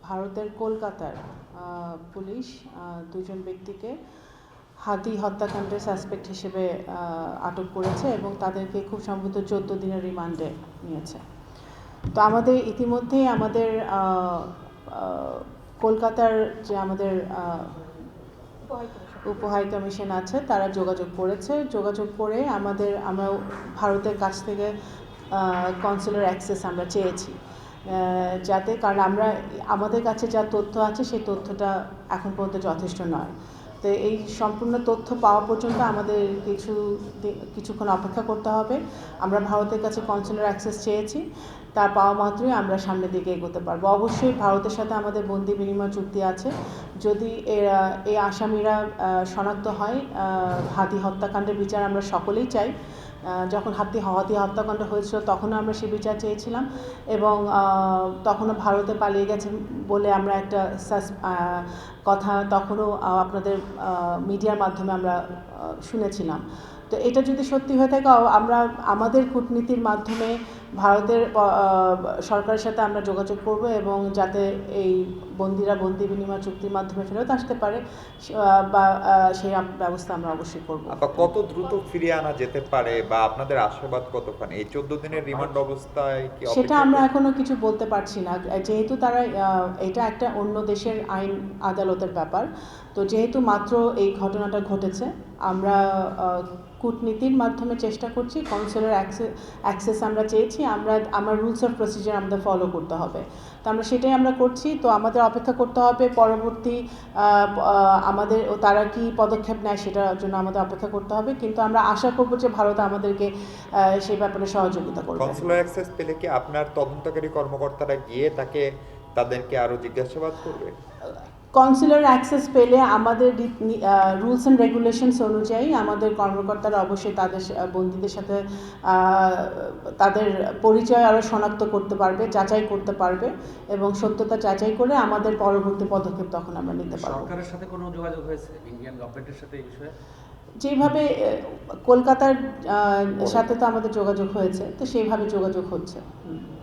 ভারতের কলকাতার পুলিশ দুজন ব্যক্তিকে হাদি হত্যাকাণ্ডের সাসপেক্ট হিসেবে আটক করেছে এবং তাদেরকে খুব সম্ভবত 14 দিনের রিমান্ডে নিয়েছে। তো আমাদের ইতিমধ্যেই আমাদের কলকাতার যে আমাদের উপহাই কমিশন আছে তারা যোগাযোগ করে আমরা ভারতের কাছ থেকে কনসুলার অ্যাক্সেস আমরা চেয়েছি, যাতে কারণ আমাদের কাছে যা তথ্য আছে সেই তথ্যটা এখন পর্যন্ত যথেষ্ট নয়। তো এই সম্পূর্ণ তথ্য পাওয়া পর্যন্ত আমাদের কিছুক্ষণ অপেক্ষা করতে হবে। আমরা ভারতের কাছে কনসুলার অ্যাক্সেস চেয়েছি, তা পাওয়া মাত্রই আমরা সামনের দিকে এগোতে পারবো। অবশ্যই ভারতের সাথে আমাদের বন্দি বিনিময় চুক্তি আছে। যদি এই আসামিরা শনাক্ত হয়, হাদি হত্যাকাণ্ডের বিচার আমরা সকলেই চাই। যখন হাদি হত্যাকাণ্ড হয়েছিল তখনও আমরা সে বিচার চেয়েছিলাম এবং তখনও ভারতে পালিয়ে গেছে বলে আমরা একটা কথা তখনও আপনাদের মিডিয়ার মাধ্যমে আমরা শুনেছিলাম। তো এটা যদি সত্যি হয়ে থাকে, আমরা আমাদের কূটনীতির মাধ্যমে ভারতের সরকারের সাথে আমরা যোগাযোগ করব এবং যাতে এই বন্দিরা বন্দি বিনিময় চুক্তির মাধ্যমে ফেরত আসতে পারে বা সেই ব্যবস্থা আমরা অবশ্যই করব। কত দ্রুত ফিরিয়ে আনা যেতে পারে বা আপনাদের আশাবাদ কতখানি এই 14 দিনের রিমান্ড অবস্থায় কি? সেটা আমরা এখনো কিছু বলতে পারছি না, যেহেতু তারা এটা একটা অন্য দেশের আইন আদালতের ব্যাপার। তো যেহেতু মাত্র এই ঘটনাটা ঘটেছে, আমরা কূটনীতির মাধ্যমে চেষ্টা করছি। কনসুলার অ্যাক্সেস আমরা চেয়েছি, আমার রুলস অফ প্রসিজার আমাদের ফলো করতে হবে। তো আমরা সেটাই করছি। তো আমাদের অপেক্ষা করতে হবে পরবর্তী তারা কি পদক্ষেপ নেয় সেটার জন্য আমাদের অপেক্ষা করতে হবে, কিন্তু আমরা আশা করব যে ভারত আমাদেরকে সেই ব্যাপারে সহযোগিতা করবে। কনসুলার অ্যাক্সেস পেলে কি আপনার তদন্তকারী কর্মকর্তারা গিয়ে তাদেরকে আরো জিজ্ঞাসাবাদ করবে? কনসুলার অ্যাক্সেস পেলে আমাদের রুলস অ্যান্ড রেগুলেশনস অনুযায়ী আমাদের কর্মকর্তারা অবশ্যই তাদের বন্দীদের সাথে তাদের পরিচয় আরও শনাক্ত করতে পারবে, যাচাই করতে পারবে এবং সত্যতা যাচাই করে আমাদের পরবর্তী পদক্ষেপ তখন আমরা নিতে পারব। সরকারের সাথে কোনো যোগাযোগ হয়েছে ইন্ডিয়ান গভর্নমেন্টের সাথে এই বিষয়ে? যেভাবে কলকাতার সাথে তো আমাদের যোগাযোগ হয়েছে, তো সেইভাবে যোগাযোগ হচ্ছে।